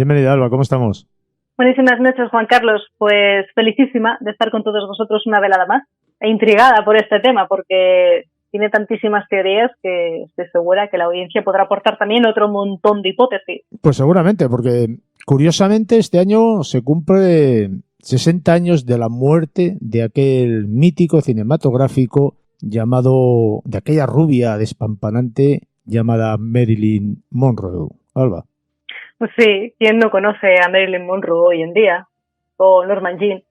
Bienvenida, Alba, ¿cómo estamos? Buenísimas noches, Juan Carlos. Pues felicísima de estar con todos vosotros una velada más e intrigada por este tema porque tiene tantísimas teorías que estoy segura que la audiencia podrá aportar también otro montón de hipótesis. Pues seguramente, porque curiosamente este año se cumple 60 años de la muerte de aquel mítico cinematográfico llamado, de aquella rubia despampanante llamada Marilyn Monroe. Alba. Pues sí, ¿quién no conoce a Marilyn Monroe hoy en día? O Norman Jean.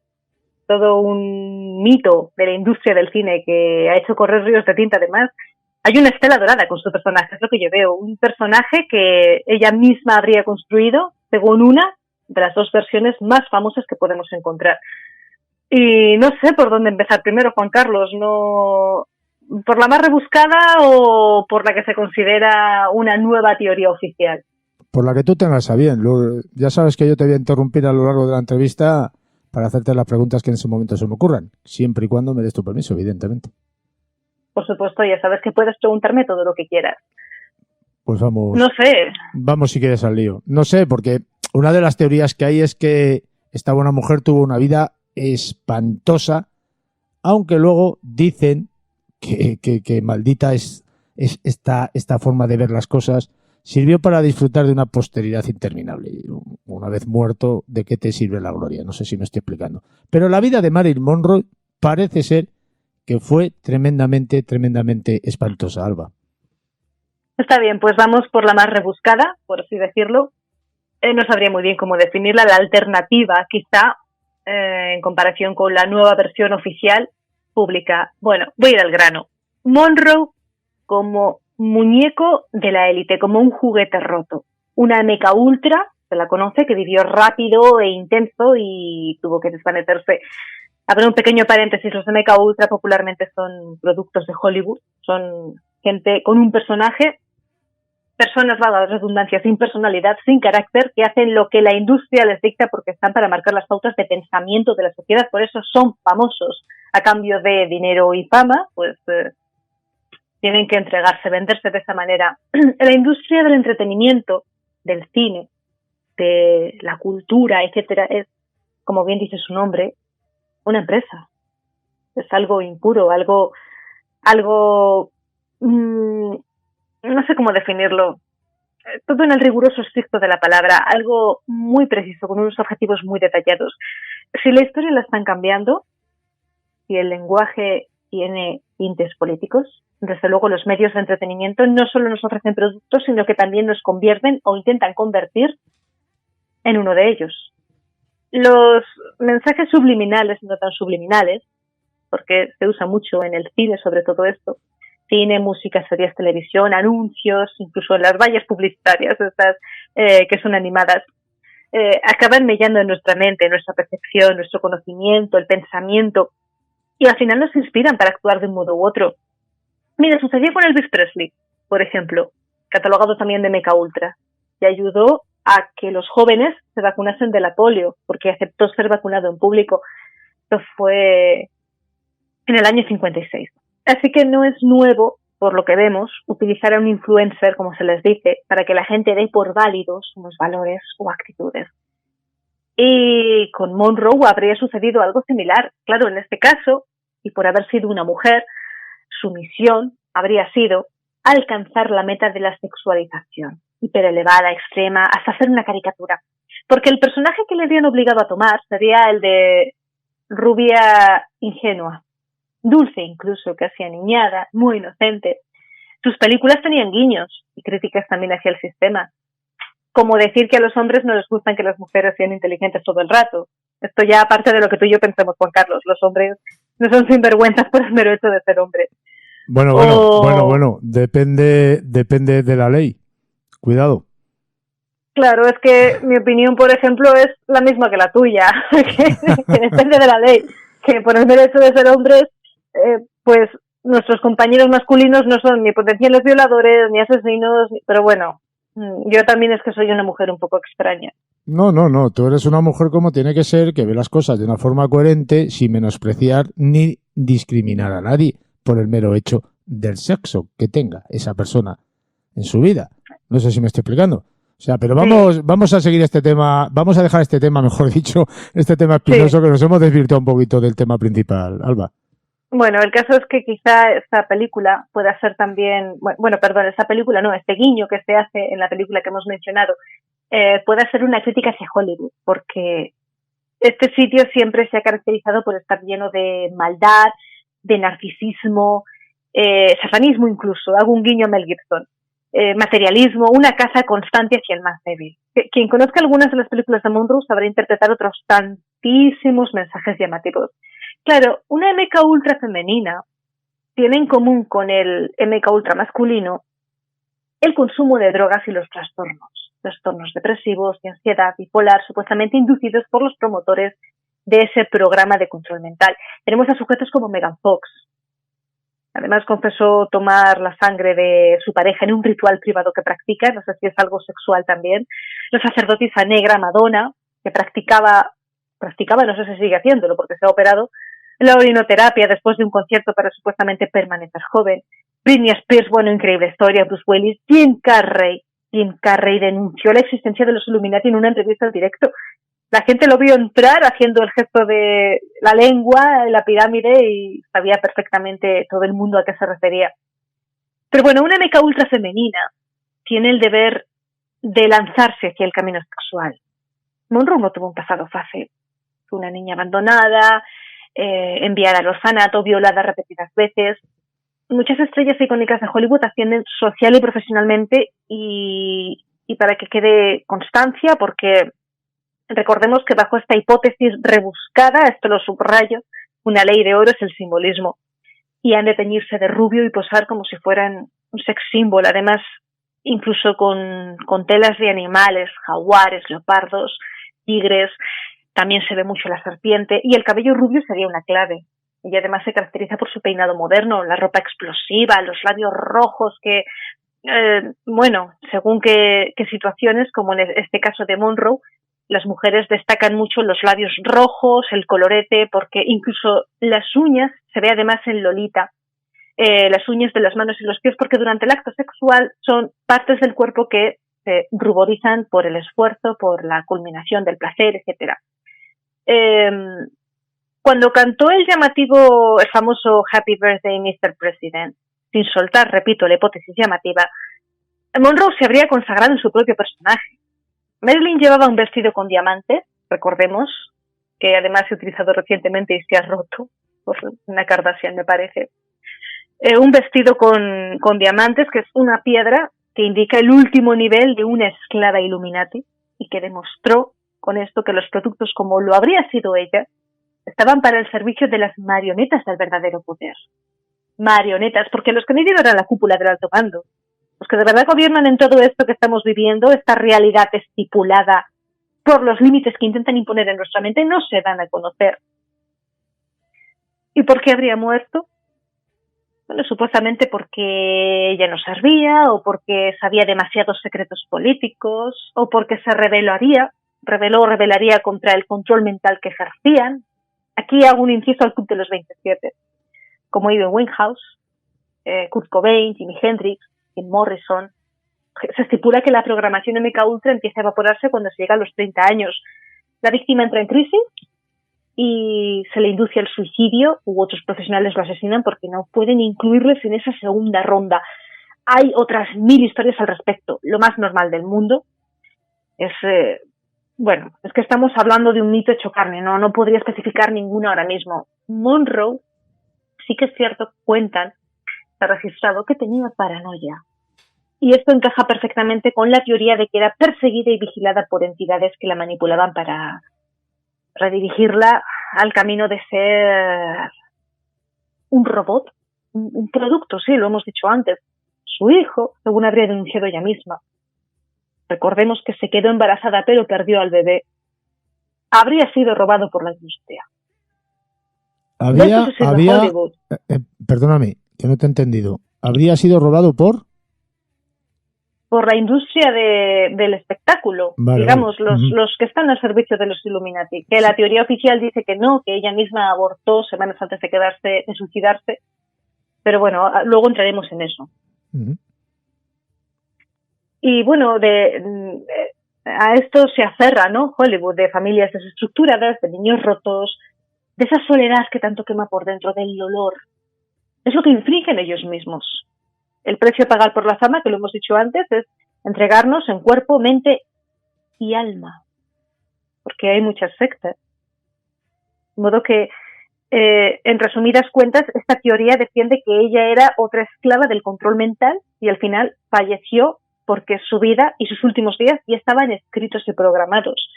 Todo un mito de la industria del cine que ha hecho correr ríos de tinta. Además, hay una estela dorada con su personaje, es lo que yo veo. Un personaje que ella misma habría construido según una de las dos versiones más famosas que podemos encontrar. Y no sé por dónde empezar primero, Juan Carlos. No, ¿por la más rebuscada o por la que se considera una nueva teoría oficial? Por la que tú tengas a bien. Ya sabes que yo te voy a interrumpir a lo largo de la entrevista para hacerte las preguntas que en ese momento se me ocurran, siempre y cuando me des tu permiso, evidentemente. Por supuesto, ya sabes que puedes preguntarme todo lo que quieras. Pues vamos. No sé. Vamos si quieres al lío. No sé, porque una de las teorías que hay es que esta buena mujer tuvo una vida espantosa, aunque luego dicen que maldita es esta forma de ver las cosas. Sirvió para disfrutar de una posteridad interminable. Una vez muerto, ¿de qué te sirve la gloria? No sé si me estoy explicando. Pero la vida de Marilyn Monroe parece ser que fue tremendamente, tremendamente espantosa, Alba. Está bien, pues vamos por la más rebuscada, por así decirlo. No sabría muy bien cómo definirla. La alternativa, quizá, en comparación con la nueva versión oficial pública. Bueno, voy a ir al grano. Monroe como muñeco de la élite, como un juguete roto. Una meca ultra, se la conoce, que vivió rápido e intenso y tuvo que desvanecerse. Habrá un pequeño paréntesis, los de meca ultra popularmente son productos de Hollywood, son gente con un personaje, personas, valga la redundancia, sin personalidad, sin carácter, que hacen lo que la industria les dicta porque están para marcar las pautas de pensamiento de la sociedad, por eso son famosos. A cambio de dinero y fama, pues tienen que entregarse, venderse de esa manera. La industria del entretenimiento, del cine, de la cultura, etcétera, es, como bien dice su nombre, una empresa. Es algo impuro, algo, no sé cómo definirlo, todo en el riguroso estricto de la palabra, algo muy preciso, con unos objetivos muy detallados. Si la historia la están cambiando, si el lenguaje tiene tintes políticos, desde luego los medios de entretenimiento no solo nos ofrecen productos, sino que también nos convierten o intentan convertir en uno de ellos. Los mensajes subliminales, no tan subliminales, porque se usa mucho en el cine sobre todo esto, cine, música, series, televisión, anuncios, incluso en las vallas publicitarias, estas que son animadas, acaban mellando en nuestra mente, en nuestra percepción, nuestro conocimiento, el pensamiento, y al final nos inspiran para actuar de un modo u otro. Mira, sucedió con Elvis Presley, por ejemplo, catalogado también de meca ultra, y ayudó a que los jóvenes se vacunasen de la polio, porque aceptó ser vacunado en público. Esto fue en el año 56. Así que no es nuevo, por lo que vemos, utilizar a un influencer, como se les dice, para que la gente dé por válidos unos valores o actitudes. Y con Monroe habría sucedido algo similar. Claro, en este caso, y por haber sido una mujer, su misión habría sido alcanzar la meta de la sexualización, hiperelevada, extrema, hasta hacer una caricatura. Porque el personaje que le habían obligado a tomar sería el de rubia ingenua, dulce incluso, casi aniñada, muy inocente. Sus películas tenían guiños y críticas también hacia el sistema. Como decir que a los hombres no les gustan que las mujeres sean inteligentes todo el rato. Esto ya aparte de lo que tú y yo pensamos, Juan Carlos. Los hombres no son sinvergüenzas por el mero hecho de ser hombres. Bueno. Depende de la ley. Cuidado. Claro, es que mi opinión, por ejemplo, es la misma que la tuya. que depende de la ley. Que por el mero hecho de ser hombres, pues nuestros compañeros masculinos no son ni potenciales violadores, ni asesinos, pero bueno, yo también es que soy una mujer un poco extraña. No, tú eres una mujer como tiene que ser, que ve las cosas de una forma coherente, sin menospreciar ni discriminar a nadie por el mero hecho del sexo que tenga esa persona en su vida. No sé si me estoy explicando. O sea, pero vamos a seguir este tema, vamos a dejar este tema, mejor dicho, este tema espinoso, que nos hemos desvirtuado un poquito del tema principal, Alba. Bueno, el caso es que quizá esta película pueda ser también, este guiño que se hace en la película que hemos mencionado, pueda ser una crítica hacia Hollywood, porque este sitio siempre se ha caracterizado por estar lleno de maldad, de narcisismo, satanismo incluso, hago un guiño a Mel Gibson, materialismo, una caza constante hacia el más débil. Quien conozca algunas de las películas de Monroe sabrá interpretar otros tantísimos mensajes llamativos. Claro, una MK Ultra femenina tiene en común con el MK Ultra masculino el consumo de drogas y los trastornos depresivos, de ansiedad, bipolar, supuestamente inducidos por los promotores de ese programa de control mental. Tenemos a sujetos como Megan Fox. Además, confesó tomar la sangre de su pareja en un ritual privado que practica, no sé si es algo sexual también. La sacerdotisa negra Madonna, que practicaba, no sé si sigue haciéndolo porque se ha operado, la orinoterapia después de un concierto para supuestamente permanecer joven. Britney Spears, bueno, increíble historia. Bruce Willis. Jim Carrey denunció la existencia de los Illuminati en una entrevista en directo. La gente lo vio entrar haciendo el gesto de la lengua en la pirámide y sabía perfectamente todo el mundo a qué se refería. Pero bueno, una MK Ultra femenina tiene el deber de lanzarse hacia el camino sexual. Monroe no tuvo un pasado fácil. Fue una niña abandonada, enviada al orfanato, violada repetidas veces. Muchas estrellas icónicas de Hollywood ascienden social y profesionalmente y para que quede constancia, porque recordemos que bajo esta hipótesis rebuscada, esto lo subrayo, una ley de oro es el simbolismo. Y han de teñirse de rubio y posar como si fueran un sex symbol, además incluso con telas de animales, jaguares, leopardos, tigres. También se ve mucho la serpiente y el cabello rubio sería una clave. Y además se caracteriza por su peinado moderno, la ropa explosiva, los labios rojos que, según qué situaciones, como en este caso de Monroe, las mujeres destacan mucho los labios rojos, el colorete, porque incluso las uñas, se ve además en Lolita, las uñas de las manos y los pies, porque durante el acto sexual son partes del cuerpo que se ruborizan por el esfuerzo, por la culminación del placer, etcétera. Cuando cantó el famoso Happy Birthday, Mr. President, sin soltar, repito, la hipótesis llamativa, Monroe se habría consagrado en su propio personaje. Marilyn llevaba un vestido con diamantes, recordemos, que además se ha utilizado recientemente y se ha roto por una Kardashian, me parece. Un vestido con diamantes, que es una piedra que indica el último nivel de una esclava Illuminati y que demostró con esto que los productos, como lo habría sido ella, estaban para el servicio de las marionetas del verdadero poder. Marionetas, porque los que no eran la cúpula del alto mando. Los que de verdad gobiernan en todo esto que estamos viviendo, esta realidad estipulada por los límites que intentan imponer en nuestra mente, no se dan a conocer. ¿Y por qué habría muerto? Bueno, supuestamente porque ella no servía, o porque sabía demasiados secretos políticos, o porque se revelaría contra el control mental que ejercían. Aquí hago un inciso al Club de los 27, como Amy Winehouse, Kurt Cobain, Jimi Hendrix, Jim Morrison. Se estipula que la programación MK Ultra empieza a evaporarse cuando se llega a los 30 años. La víctima entra en crisis y se le induce al suicidio, u otros profesionales lo asesinan porque no pueden incluirles en esa segunda ronda. Hay otras 1000 historias al respecto. Lo más normal del mundo es que estamos hablando de un mito hecho carne, no podría especificar ninguna ahora mismo. Monroe, sí que es cierto, cuentan, se ha registrado que tenía paranoia. Y esto encaja perfectamente con la teoría de que era perseguida y vigilada por entidades que la manipulaban para redirigirla al camino de ser un robot, un producto, sí, lo hemos dicho antes. Su hijo, según habría denunciado ella misma. Recordemos que se quedó embarazada pero perdió al bebé. Habría sido robado por la industria. Perdóname, que no te he entendido. ¿Habría sido robado por la industria del espectáculo? Vale, digamos, vale. Los que están al servicio de los Illuminati. Que la teoría oficial dice que no, que ella misma abortó semanas antes de suicidarse. Pero bueno, luego entraremos en eso. Y bueno, a esto se aferra, ¿no? Hollywood, de familias desestructuradas, de niños rotos, de esa soledad que tanto quema por dentro, del dolor. Es lo que infringen ellos mismos. El precio a pagar por la fama, que lo hemos dicho antes, es entregarnos en cuerpo, mente y alma. Porque hay muchas sectas. De modo que, en resumidas cuentas, esta teoría defiende que ella era otra esclava del control mental y al final falleció porque su vida y sus últimos días ya estaban escritos y programados.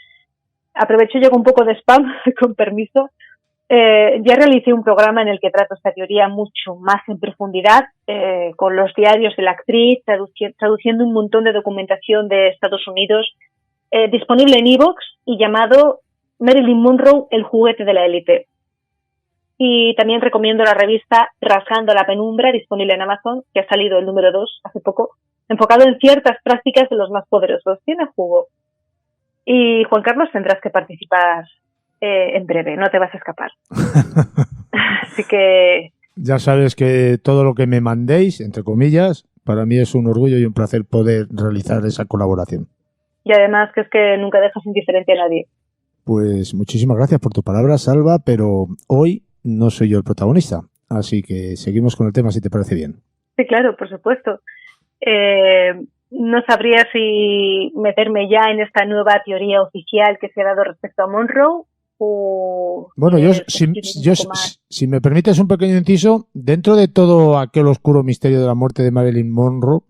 Aprovecho, llego un poco de spam, con permiso. Ya realicé un programa en el que trato esta teoría mucho más en profundidad, con los diarios de la actriz, traduciendo un montón de documentación de Estados Unidos, disponible en iVoox y llamado Marilyn Monroe, el juguete de la élite. Y también recomiendo la revista Rasgando la penumbra, disponible en Amazon, que ha salido el número 2 hace poco, enfocado en ciertas prácticas de los más poderosos. Tiene jugo. Y Juan Carlos, tendrás que participar en breve, no te vas a escapar. Así que... Ya sabes que todo lo que me mandéis, entre comillas, para mí es un orgullo y un placer poder realizar esa colaboración. Y además que es que nunca dejas indiferente a nadie. Pues muchísimas gracias por tu palabra, Salva, pero hoy no soy yo el protagonista, así que seguimos con el tema si te parece bien. Sí, claro, por supuesto. No sabría si meterme ya en esta nueva teoría oficial que se ha dado respecto a Monroe o... Bueno, si me permites un pequeño inciso, dentro de todo aquel oscuro misterio de la muerte de Marilyn Monroe,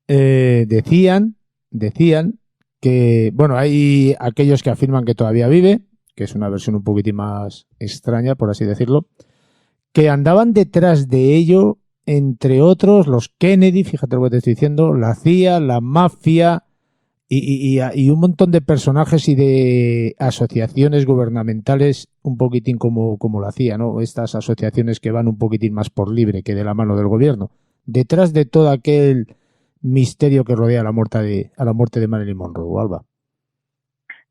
decían que, bueno, hay aquellos que afirman que todavía vive, que es una versión un poquitín más extraña, por así decirlo, que andaban detrás de ello, entre otros, los Kennedy, fíjate lo que te estoy diciendo, la CIA, la mafia y un montón de personajes y de asociaciones gubernamentales un poquitín como la CIA, ¿no? Estas asociaciones que van un poquitín más por libre que de la mano del gobierno. Detrás de todo aquel misterio que rodea a la muerte de Marilyn Monroe, Alba.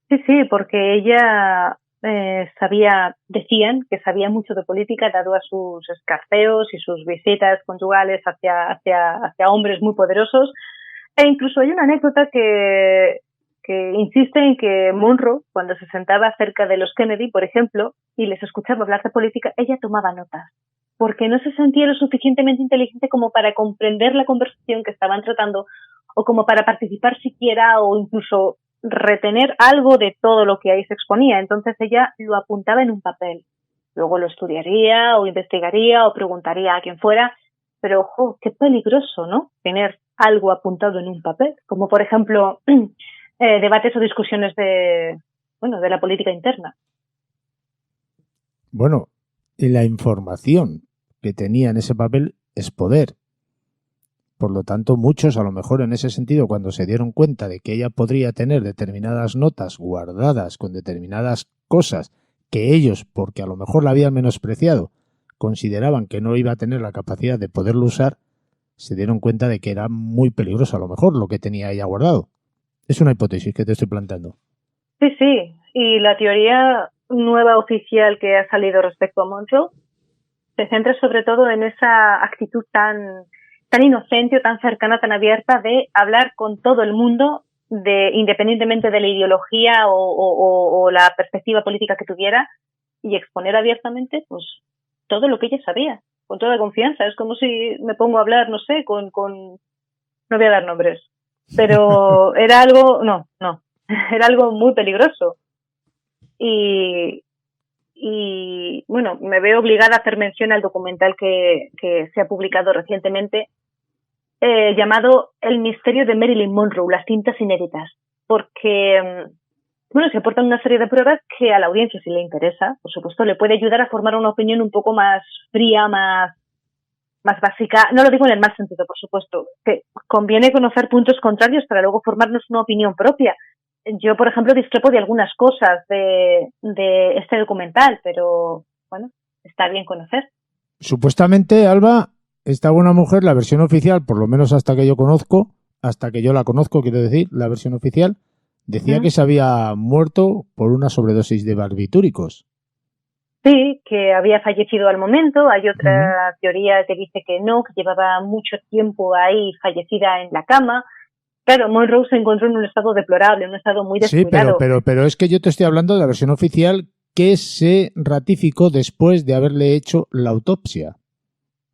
Sí, porque ella decían que sabía mucho de política dado a sus escarceos y sus visitas conyugales hacia hombres muy poderosos. E incluso hay una anécdota que insiste en que Monroe, cuando se sentaba cerca de los Kennedy, por ejemplo, y les escuchaba hablar de política, ella tomaba notas, porque no se sentía lo suficientemente inteligente como para comprender la conversación que estaban tratando o como para participar siquiera o incluso retener algo de todo lo que ahí se exponía. Entonces ella lo apuntaba en un papel. Luego lo estudiaría o investigaría o preguntaría a quien fuera. Pero, ojo, qué peligroso, ¿no? Tener algo apuntado en un papel. Como, por ejemplo, debates o discusiones de la política interna. Bueno, y la información que tenía en ese papel es poder. Por lo tanto, muchos, a lo mejor en ese sentido, cuando se dieron cuenta de que ella podría tener determinadas notas guardadas con determinadas cosas que ellos, porque a lo mejor la habían menospreciado, consideraban que no iba a tener la capacidad de poderlo usar, se dieron cuenta de que era muy peligroso a lo mejor lo que tenía ella guardado. Es una hipótesis que te estoy planteando. Sí. Y la teoría nueva oficial que ha salido respecto a Monroe se centra sobre todo en esa actitud tan inocente o tan cercana, tan abierta de hablar con todo el mundo, independientemente de la ideología o la perspectiva política que tuviera, y exponer abiertamente pues todo lo que ella sabía, con toda confianza. Es como si me pongo a hablar, no sé, con no voy a dar nombres, pero era algo, no, era algo muy peligroso. Y bueno, me veo obligada a hacer mención al documental que se ha publicado recientemente, llamado El misterio de Marilyn Monroe, las cintas inéditas, porque se aportan una serie de pruebas que a la audiencia, si le interesa, por supuesto, le puede ayudar a formar una opinión un poco más fría, más básica. No lo digo en el mal sentido, por supuesto, que conviene conocer puntos contrarios para luego formarnos una opinión propia. Yo, por ejemplo, discrepo de algunas cosas de este documental, pero bueno, está bien conocer. Supuestamente, Alba, esta buena mujer, la versión oficial, por lo menos hasta que yo la conozco, quiero decir, la versión oficial, decía que se había muerto por una sobredosis de barbitúricos. Sí, que había fallecido al momento. Hay otra teoría que dice que no, que llevaba mucho tiempo ahí fallecida en la cama. Claro, Monroe se encontró en un estado deplorable, en un estado muy Sí, descuidado. pero es que yo te estoy hablando de la versión oficial que se ratificó después de haberle hecho la autopsia.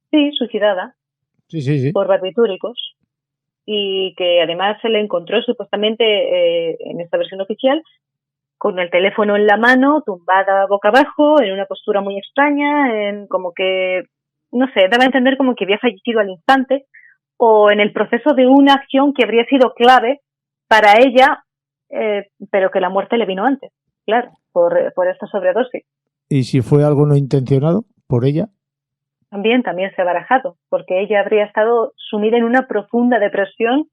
Sí, suicidada Sí. por barbitúricos. Y que además se le encontró supuestamente en esta versión oficial con el teléfono en la mano, tumbada boca abajo, en una postura muy extraña, en como que, no sé, daba a entender como que había fallecido al instante o en el proceso de una acción que habría sido clave para ella, pero que la muerte le vino antes, claro, por esta sobredosis. ¿Y si fue algo no intencionado por ella? También se ha barajado, porque ella habría estado sumida en una profunda depresión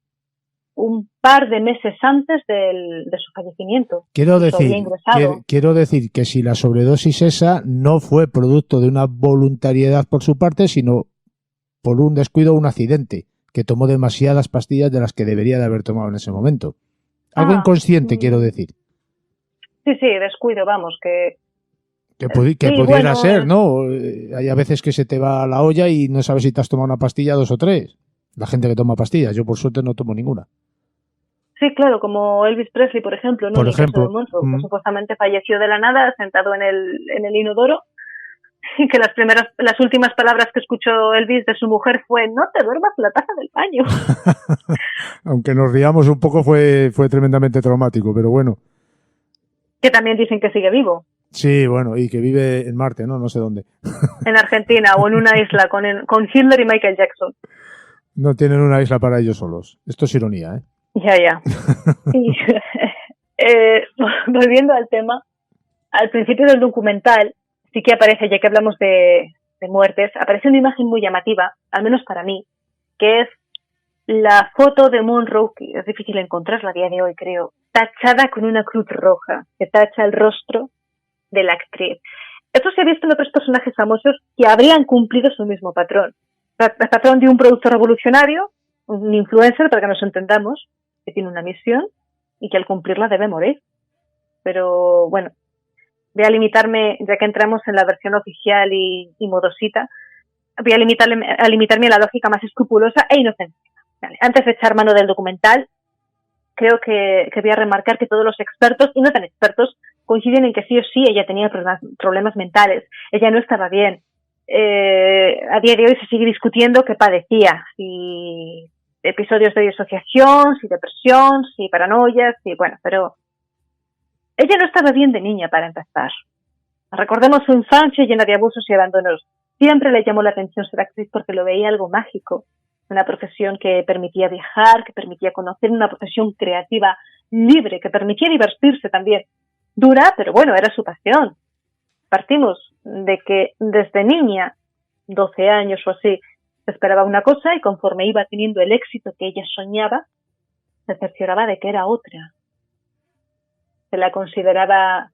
un par de meses antes de su fallecimiento. Quiero decir que si la sobredosis esa no fue producto de una voluntariedad por su parte, sino por un descuido o un accidente, que tomó demasiadas pastillas de las que debería de haber tomado en ese momento. Algo inconsciente, quiero decir. Sí, descuido, vamos, que pudiera bueno, ser, ¿no? Hay a veces que se te va la olla y no sabes si te has tomado una pastilla, 2 o 3. La gente que toma pastillas, yo por suerte no tomo ninguna. Sí, claro, como Elvis Presley, por ejemplo, ¿no? Por ejemplo. El caso de Monroe, que supuestamente falleció de la nada sentado en el inodoro, y que las últimas palabras que escuchó Elvis de su mujer fue: no te duermas en la taza del baño. Aunque nos riamos un poco, fue tremendamente traumático, pero bueno. Que también dicen que sigue vivo. Sí, bueno, y que vive en Marte, ¿no? No sé dónde. En Argentina o en una isla con Hitler y Michael Jackson. No tienen una isla para ellos solos. Esto es ironía, ¿eh? Ya. Y, volviendo al tema, al principio del documental sí que aparece, ya que hablamos de muertes, aparece una imagen muy llamativa, al menos para mí, que es la foto de Monroe, que es difícil encontrarla a día de hoy, creo, tachada con una cruz roja, que tacha el rostro de la actriz. Esto se ha visto en otros personajes famosos que habrían cumplido su mismo patrón. El patrón de un productor revolucionario, un influencer, para que nos entendamos, que tiene una misión y que al cumplirla debe morir. Pero bueno, voy a limitarme, ya que entramos en la versión oficial y modosita, voy a limitarme a la lógica más escrupulosa e inocente. Vale. Antes de echar mano del documental, creo que voy a remarcar que todos los expertos, y no tan expertos, coinciden en que sí o sí ella tenía problemas mentales, ella no estaba bien. A día de hoy se sigue discutiendo qué padecía, si episodios de disociación, si depresión, si paranoia, pero ella no estaba bien de niña, para empezar. Recordemos su infancia llena de abusos y abandonos. Siempre le llamó la atención ser actriz porque lo veía algo mágico, una profesión que permitía viajar, que permitía conocer, una profesión creativa, libre, que permitía divertirse también. Dura, pero bueno, era su pasión. Partimos de que desde niña, 12 años o así, se esperaba una cosa y conforme iba teniendo el éxito que ella soñaba, se cercioraba de que era otra. Se la consideraba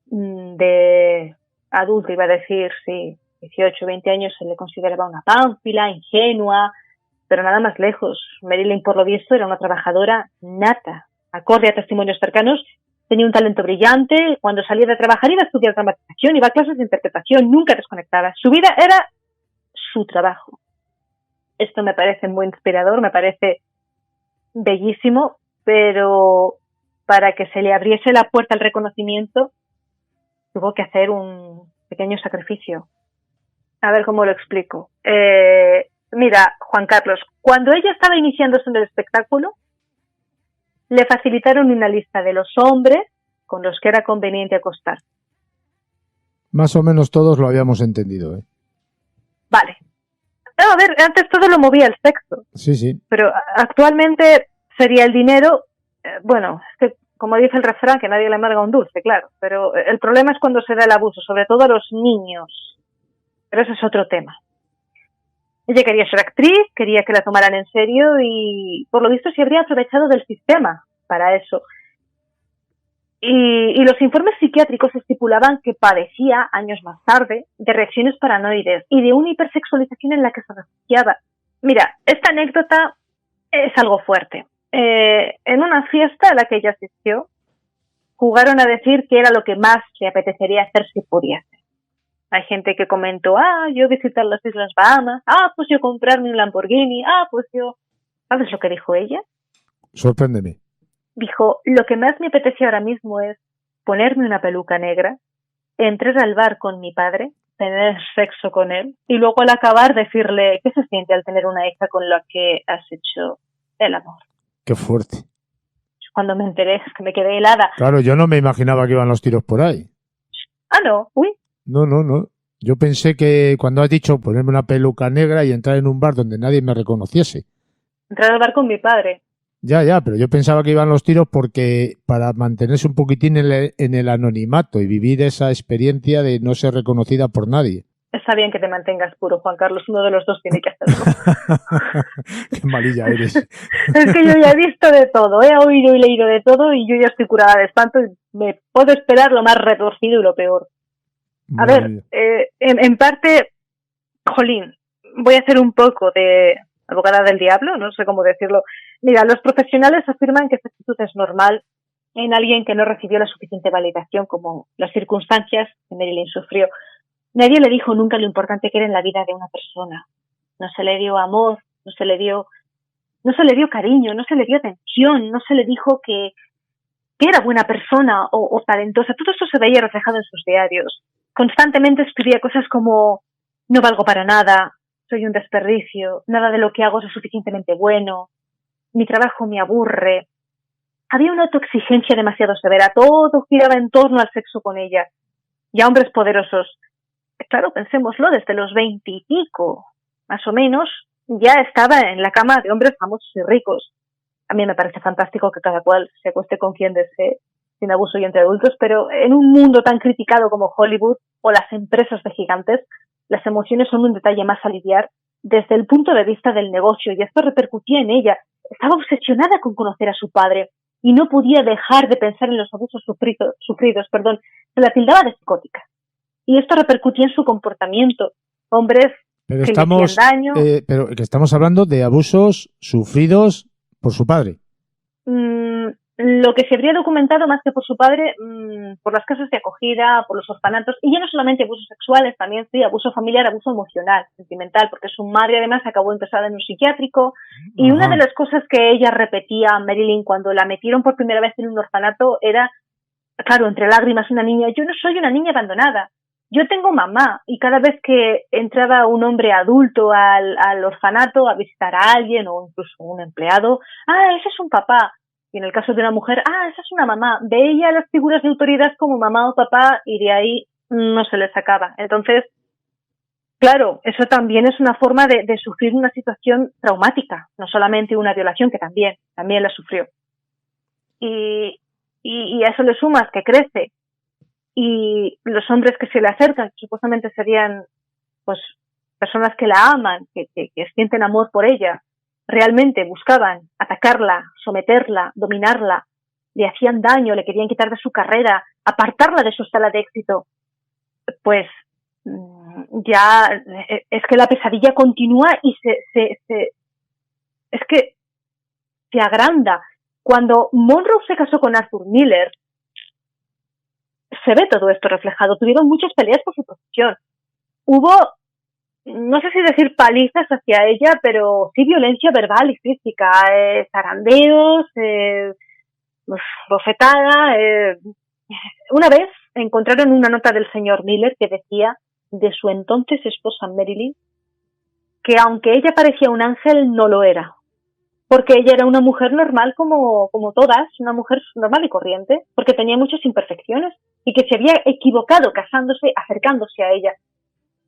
de adulta, iba a decir, sí, 18, 20 años, se le consideraba una pánfila, ingenua, pero nada más lejos. Marilyn, por lo visto, era una trabajadora nata. Acorde a testimonios cercanos, tenía un talento brillante. Cuando salía de trabajar iba a estudiar dramatización, iba a clases de interpretación, nunca desconectaba. Su vida era su trabajo. Esto me parece muy inspirador, me parece bellísimo, pero para que se le abriese la puerta al reconocimiento, tuvo que hacer un pequeño sacrificio. A ver cómo lo explico. Mira, Juan Carlos, cuando ella estaba iniciándose en el espectáculo, le facilitaron una lista de los hombres con los que era conveniente acostar. Más o menos todos lo habíamos entendido, ¿eh? Vale. A ver, antes todo lo movía el sexo. Sí. Pero actualmente sería el dinero. Bueno, es que como dice el refrán, que nadie le amarga un dulce, claro. Pero el problema es cuando se da el abuso, sobre todo a los niños. Pero ese es otro tema. Ella quería ser actriz, quería que la tomaran en serio y por lo visto se habría aprovechado del sistema para eso. Y los informes psiquiátricos estipulaban que padecía, años más tarde, de reacciones paranoides y de una hipersexualización en la que se refugiaba. Mira, esta anécdota es algo fuerte. En una fiesta a la que ella asistió, jugaron a decir que era lo que más le apetecería hacer si pudiese. Hay gente que comentó, yo visitar las Islas Bahamas, pues yo comprarme un Lamborghini, pues yo... ¿Sabes lo que dijo ella? Sorpréndeme. Dijo, lo que más me apetece ahora mismo es ponerme una peluca negra, entrar al bar con mi padre, tener sexo con él y luego al acabar decirle qué se siente al tener una hija con la que has hecho el amor. Qué fuerte. Cuando me enteré, es que me quedé helada. Claro, yo no me imaginaba que iban los tiros por ahí. Ah, no, uy. No. Yo pensé que cuando has dicho ponerme una peluca negra y entrar en un bar donde nadie me reconociese. Entrar al bar con mi padre. Ya, pero yo pensaba que iban los tiros porque para mantenerse un poquitín en el anonimato y vivir esa experiencia de no ser reconocida por nadie. Está bien que te mantengas puro, Juan Carlos. Uno de los dos tiene que hacerlo. Qué malilla eres. Es que yo ya he visto de todo, he oído y leído de todo y yo ya estoy curada de espanto y me puedo esperar lo más retorcido y lo peor. A ver, en parte, jolín, voy a hacer un poco de abogada del diablo, no sé cómo decirlo. Mira, los profesionales afirman que esta actitud es normal en alguien que no recibió la suficiente validación como las circunstancias que Marilyn sufrió. Nadie le dijo nunca lo importante que era en la vida de una persona. No se le dio amor, no se le dio cariño, no se le dio atención, no se le dijo que era buena persona o talentosa. Todo eso se veía reflejado en sus diarios. Constantemente escribía cosas como no valgo para nada, soy un desperdicio, nada de lo que hago es suficientemente bueno, mi trabajo me aburre. Había una autoexigencia demasiado severa, todo giraba en torno al sexo con ella. Y a hombres poderosos, claro, pensémoslo, desde los 20 y pico, más o menos, ya estaba en la cama de hombres famosos y ricos. A mí me parece fantástico que cada cual se acueste con quien desee, sin abuso y entre adultos, pero en un mundo tan criticado como Hollywood o las empresas de gigantes, las emociones son un detalle más a lidiar desde el punto de vista del negocio, y esto repercutía en ella. Estaba obsesionada con conocer a su padre y no podía dejar de pensar en los abusos sufridos. Se la tildaba de psicótica. Y esto repercutía en su comportamiento. Hombres pero que le hacían daño. Pero que estamos hablando de abusos sufridos por su padre. Lo que se habría documentado más que por su padre, por las casas de acogida, por los orfanatos, y ya no solamente abusos sexuales, también sí, abuso familiar, abuso emocional, sentimental, porque su madre además acabó ingresada en un psiquiátrico. Y una de las cosas que ella repetía a Marilyn cuando la metieron por primera vez en un orfanato era, claro, entre lágrimas, una niña: yo no soy una niña abandonada, yo tengo mamá. Y cada vez que entraba un hombre adulto al orfanato a visitar a alguien o incluso un empleado, ese es un papá. Y en el caso de una mujer, esa es una mamá. Veía las figuras de autoridad como mamá o papá y de ahí no se le sacaba. Entonces, claro, eso también es una forma de sufrir una situación traumática, no solamente una violación, que también la sufrió. Y a eso le sumas que crece y los hombres que se le acercan, que supuestamente serían pues personas que la aman, que sienten amor por ella, realmente buscaban atacarla, someterla, dominarla, le hacían daño, le querían quitar de su carrera, apartarla de su sala de éxito, pues ya es que la pesadilla continúa y es que se agranda. Cuando Monroe se casó con Arthur Miller, se ve todo esto reflejado. Tuvieron muchas peleas por su posición. Hubo, no sé si decir palizas hacia ella, pero sí violencia verbal y física, zarandeos, bofetada. Una vez encontraron una nota del señor Miller que decía de su entonces esposa Marilyn que aunque ella parecía un ángel, no lo era, porque ella era una mujer normal como todas, una mujer normal y corriente, porque tenía muchas imperfecciones y que se había equivocado casándose, acercándose a ella,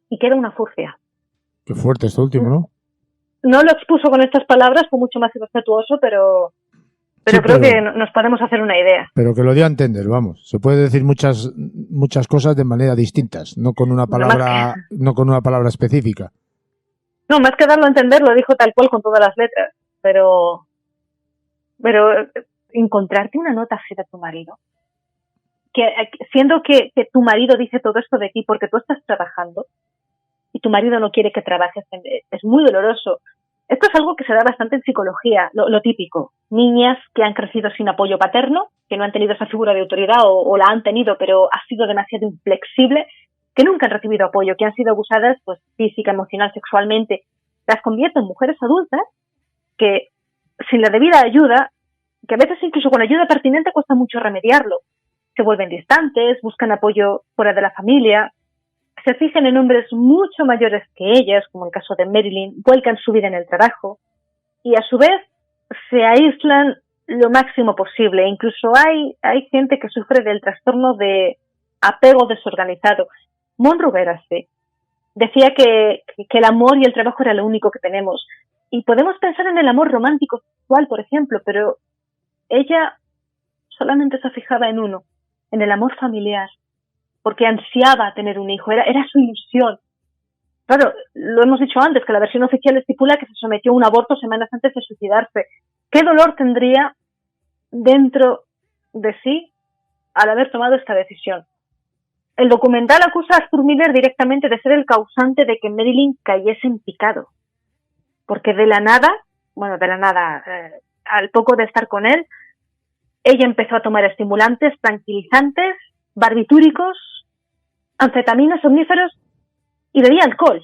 y que era una furcia. Qué fuerte esto último, ¿no? No lo expuso con estas palabras, fue mucho más irrespetuoso, pero creo que nos podemos hacer una idea. Pero que lo dio a entender, vamos. Se puede decir muchas cosas de manera distintas, no con una palabra específica. No, más que darlo a entender, lo dijo tal cual con todas las letras. Pero encontrarte una nota así de tu marido, siendo que tu marido dice todo esto de ti porque tú estás trabajando y tu marido no quiere que trabajes, es muy doloroso. Esto es algo que se da bastante en psicología, lo típico. Niñas que han crecido sin apoyo paterno, que no han tenido esa figura de autoridad o la han tenido, pero ha sido demasiado inflexible, que nunca han recibido apoyo, que han sido abusadas pues física, emocional, sexualmente. Las convierte en mujeres adultas que, sin la debida ayuda, que a veces incluso con ayuda pertinente cuesta mucho remediarlo. Se vuelven distantes, buscan apoyo fuera de la familia, se fijan en hombres mucho mayores que ellas, como el caso de Marilyn, vuelcan su vida en el trabajo y a su vez se aíslan lo máximo posible. Incluso hay gente que sufre del trastorno de apego desorganizado. Monroe era así. Decía que el amor y el trabajo era lo único que tenemos. Y podemos pensar en el amor romántico sexual, por ejemplo, pero ella solamente se fijaba en uno, en el amor familiar, porque ansiaba tener un hijo, era su ilusión. Claro, lo hemos dicho antes, que la versión oficial estipula que se sometió a un aborto semanas antes de suicidarse. ¿Qué dolor tendría dentro de sí al haber tomado esta decisión? El documental acusa a Arthur Miller directamente de ser el causante de que Marilyn cayese en picado. Porque de la nada, al poco de estar con él, ella empezó a tomar estimulantes, tranquilizantes, barbitúricos, anfetaminas, somníferos y bebía alcohol.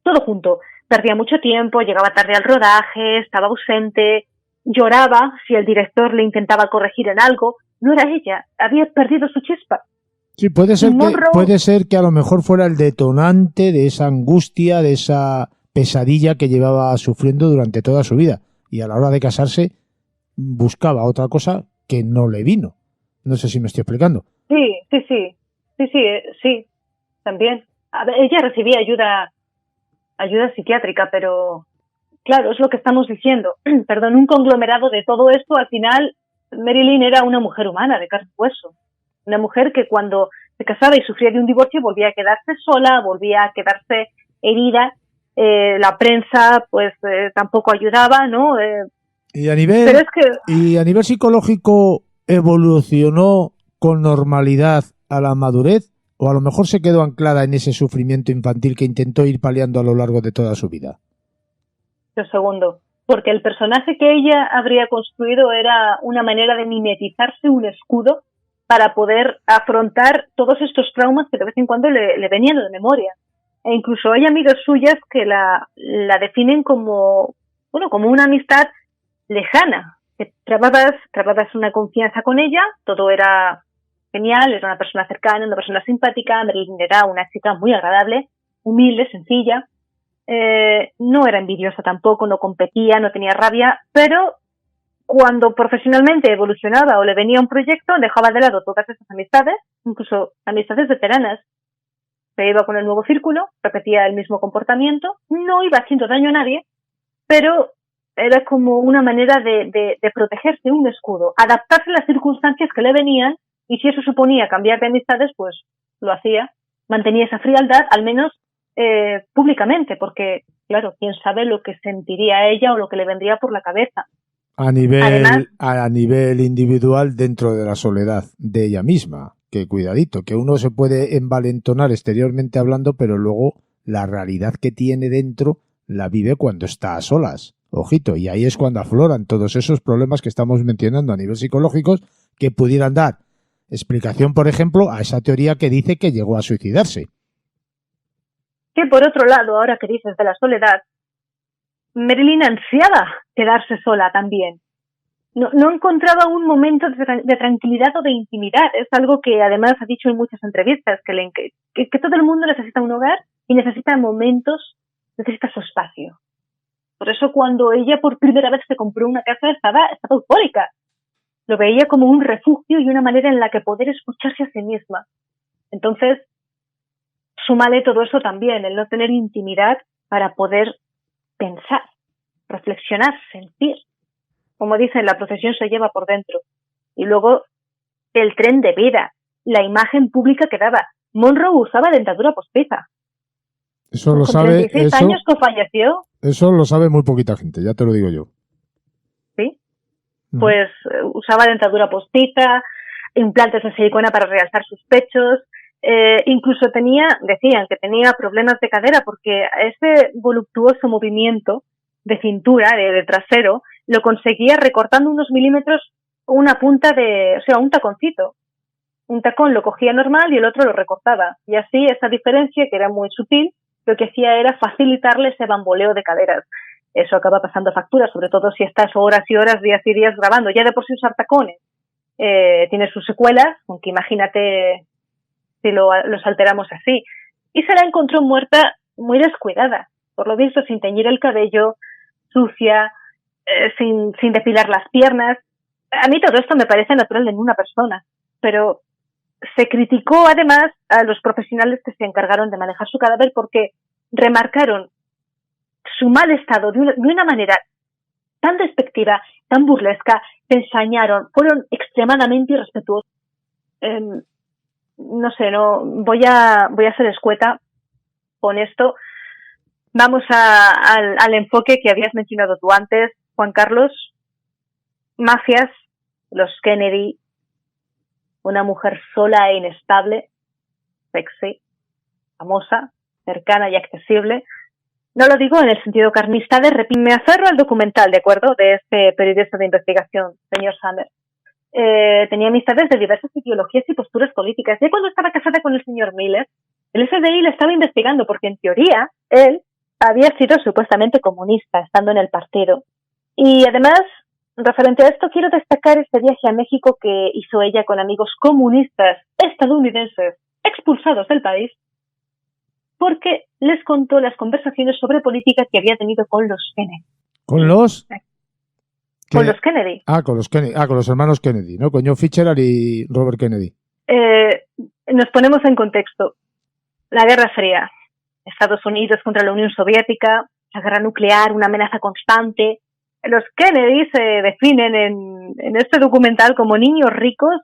Todo junto. Perdía mucho tiempo, llegaba tarde al rodaje, estaba ausente, lloraba si el director le intentaba corregir en algo. No era ella, había perdido su chispa. Sí, puede ser que a lo mejor fuera el detonante de esa angustia, de esa pesadilla que llevaba sufriendo durante toda su vida. Y a la hora de casarse buscaba otra cosa que no le vino. No sé si me estoy explicando. Sí, también. A ver, ella recibía ayuda psiquiátrica, pero claro, es lo que estamos diciendo. Perdón, un conglomerado de todo esto. Al final, Marilyn era una mujer humana, de carne y hueso. Una mujer que cuando se casaba y sufría de un divorcio volvía a quedarse sola, volvía a quedarse herida. La prensa pues tampoco ayudaba, ¿no? Y a nivel psicológico, ¿evolucionó con normalidad a la madurez? ¿O a lo mejor se quedó anclada en ese sufrimiento infantil que intentó ir paliando a lo largo de toda su vida? Lo segundo, porque el personaje que ella habría construido era una manera de mimetizarse un escudo para poder afrontar todos estos traumas que de vez en cuando le venían de memoria. E incluso hay amigas suyas que la definen como una amistad lejana. Que trababas una confianza con ella, todo era genial, era una persona cercana, una persona simpática. Marilyn era una chica muy agradable, humilde, sencilla. No era envidiosa tampoco, no competía, no tenía rabia, pero cuando profesionalmente evolucionaba o le venía un proyecto, dejaba de lado todas esas amistades, incluso amistades veteranas. Se iba con el nuevo círculo, repetía el mismo comportamiento, no iba haciendo daño a nadie, pero era como una manera de protegerse, un escudo, adaptarse a las circunstancias que le venían, y si eso suponía cambiar de amistades, pues lo hacía. Mantenía esa frialdad, al menos públicamente, porque, claro, quién sabe lo que sentiría ella o lo que le vendría por la cabeza. A nivel individual, dentro de la soledad de ella misma. Que cuidadito, que uno se puede envalentonar exteriormente hablando, pero luego la realidad que tiene dentro la vive cuando está a solas. Ojito, y ahí es cuando afloran todos esos problemas que estamos mencionando a nivel psicológico que pudieran dar explicación, por ejemplo, a esa teoría que dice que llegó a suicidarse. Que por otro lado, ahora que dices de la soledad, Marilyn ansiaba quedarse sola también. No encontraba un momento de tranquilidad o de intimidad. Es algo que además ha dicho en muchas entrevistas, que todo el mundo necesita un hogar y necesita momentos, necesita su espacio. Por eso cuando ella por primera vez se compró una casa estaba eufórica. Lo veía como un refugio y una manera en la que poder escucharse a sí misma. Entonces, súmale todo eso también, el no tener intimidad para poder pensar, reflexionar, sentir. Como dicen, la procesión se lleva por dentro. Y luego, el tren de vida, la imagen pública que daba. Monroe usaba dentadura postiza. Eso lo sabe. 36 años que falleció. Eso lo sabe muy poquita gente, ya te lo digo yo. Sí. Pues usaba dentadura postiza, implantes de silicona para realzar sus pechos. Incluso decían que tenía problemas de cadera porque ese voluptuoso movimiento de cintura, de trasero, lo conseguía recortando unos milímetros una punta un taconcito. Un tacón lo cogía normal y el otro lo recortaba. Y así esa diferencia, que era muy sutil, lo que hacía era facilitarle ese bamboleo de caderas. eso acaba pasando factura, sobre todo si estás horas y horas, días y días grabando. Ya de por sí usar tacones tiene sus secuelas, aunque imagínate si los alteramos así. Y se la encontró muerta muy descuidada, por lo visto sin teñir el cabello, sucia, sin depilar las piernas. A mí todo esto me parece natural en una persona, pero se criticó además a los profesionales que se encargaron de manejar su cadáver porque remarcaron su mal estado de una manera tan despectiva, tan burlesca, se ensañaron, fueron extremadamente irrespetuosos. No sé, voy a ser escueta con esto. Vamos al enfoque que habías mencionado tú antes, Juan Carlos. Mafias, los Kennedy, una mujer sola e inestable, sexy, famosa, cercana y accesible. No lo digo en el sentido carnista me aferro al documental, ¿de acuerdo?, de este periodista de investigación, señor Summer. Tenía amistades de diversas ideologías y posturas políticas. Ya cuando estaba casada con el señor Miller, el FBI le estaba investigando porque, en teoría, él había sido supuestamente comunista, estando en el partido. Y además, referente a esto, quiero destacar este viaje a México que hizo ella con amigos comunistas estadounidenses expulsados del país, porque les contó las conversaciones sobre política que había tenido con los Kennedy. ¿Con los? Con los Kennedy. Con los Kennedy. Con los hermanos Kennedy, ¿no? Con John Fitzgerald y Robert Kennedy. Nos ponemos en contexto. La Guerra Fría. Estados Unidos contra la Unión Soviética, la guerra nuclear, una amenaza constante. Los Kennedy se definen en este documental como niños ricos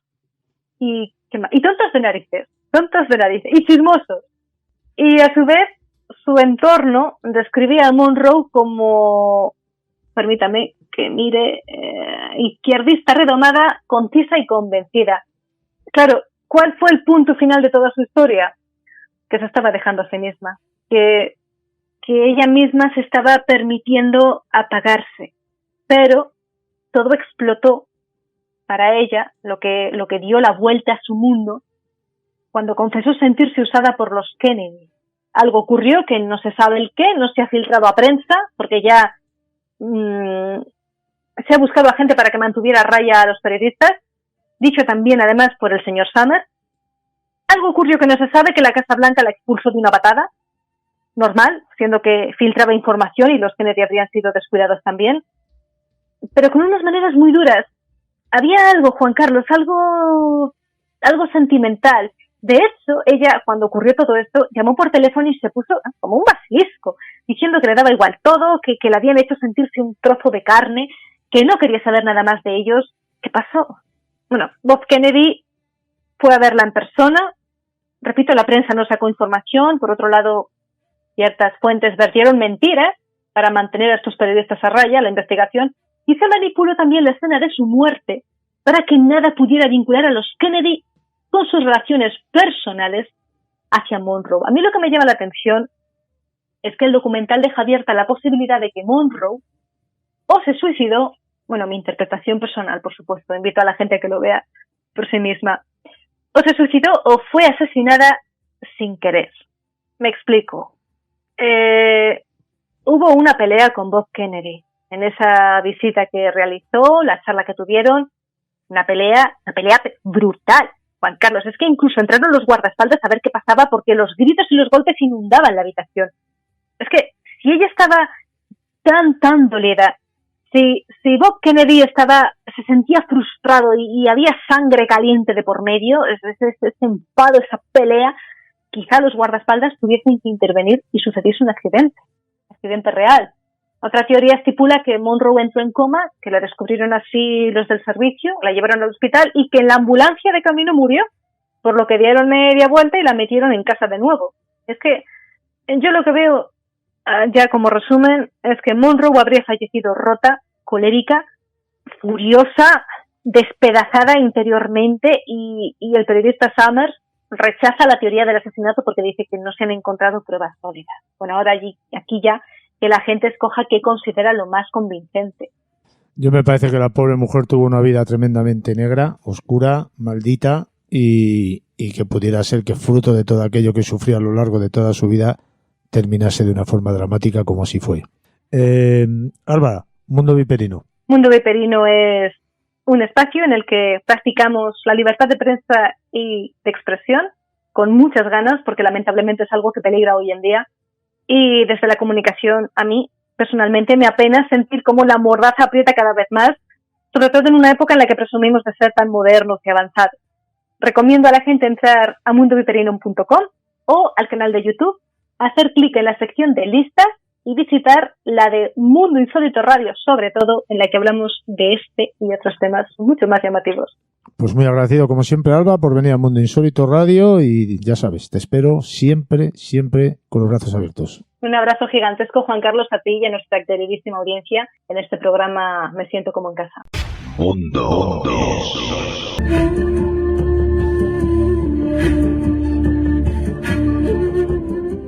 y tontos de narices, y chismosos. Y a su vez, su entorno describía a Monroe como, permítame que mire, izquierdista redomada, concisa y convencida. Claro, ¿cuál fue el punto final de toda su historia? Que se estaba dejando a sí misma, que ella misma se estaba permitiendo apagarse. Pero todo explotó para ella, lo que dio la vuelta a su mundo, cuando confesó sentirse usada por los Kennedy. Algo ocurrió que no se sabe el qué, no se ha filtrado a prensa, porque ya se ha buscado a gente para que mantuviera a raya a los periodistas, dicho también además por el señor Summer. Algo ocurrió que no se sabe, que la Casa Blanca la expulsó de una patada, normal, siendo que filtraba información y los Kennedy habrían sido descuidados también, pero con unas maneras muy duras. Había algo, Juan Carlos, algo sentimental. De hecho, ella, cuando ocurrió todo esto, llamó por teléfono y se puso como un basilisco, diciendo que le daba igual todo, que le habían hecho sentirse un trozo de carne, que no quería saber nada más de ellos. ¿Qué pasó? Bueno, Bob Kennedy fue a verla en persona. Repito, la prensa no sacó información. Por otro lado, ciertas fuentes vertieron mentiras para mantener a estos periodistas a raya, la investigación, y se manipuló también la escena de su muerte para que nada pudiera vincular a los Kennedy con sus relaciones personales hacia Monroe. A mí lo que me llama la atención es que el documental deja abierta la posibilidad de que Monroe o se suicidó, bueno, mi interpretación personal, por supuesto, invito a la gente a que lo vea por sí misma, o se suicidó o fue asesinada sin querer. Me explico. Hubo una pelea con Bob Kennedy en esa visita que realizó, la charla que tuvieron, una pelea brutal. Juan Carlos, es que incluso entraron los guardaespaldas a ver qué pasaba porque los gritos y los golpes inundaban la habitación. Es que si ella estaba tan dolida, si Bob Kennedy se sentía frustrado y había sangre caliente de por medio, ese enfado, esa pelea, quizá los guardaespaldas tuviesen que intervenir y sucediese un accidente real. Otra teoría estipula que Monroe entró en coma, que la descubrieron así los del servicio, la llevaron al hospital y que en la ambulancia de camino murió, por lo que dieron media vuelta y la metieron en casa de nuevo. Es que yo lo que veo, ya como resumen, es que Monroe habría fallecido rota, colérica, furiosa, despedazada interiormente y el periodista Summers rechaza la teoría del asesinato porque dice que no se han encontrado pruebas sólidas. Bueno, ahora aquí ya que la gente escoja qué considera lo más convincente. Yo me parece que la pobre mujer tuvo una vida tremendamente negra, oscura, maldita y que pudiera ser que fruto de todo aquello que sufrió a lo largo de toda su vida terminase de una forma dramática como así fue. Álvara, Mundo Viperino. Mundo Viperino es un espacio en el que practicamos la libertad de prensa y de expresión con muchas ganas, porque lamentablemente es algo que peligra hoy en día. Y desde la comunicación, a mí personalmente me apena sentir cómo la mordaza aprieta cada vez más, sobre todo en una época en la que presumimos de ser tan modernos y avanzados. Recomiendo a la gente entrar a mundoviperino.com o al canal de YouTube, hacer clic en la sección de listas y visitar la de Mundo Insólito Radio, sobre todo, en la que hablamos de este y otros temas mucho más llamativos. Pues muy agradecido, como siempre, Alba, por venir a Mundo Insólito Radio y ya sabes, te espero siempre, siempre con los brazos abiertos. Un abrazo gigantesco, Juan Carlos, a ti y a nuestra queridísima audiencia. En este programa me siento como en casa. Mundo.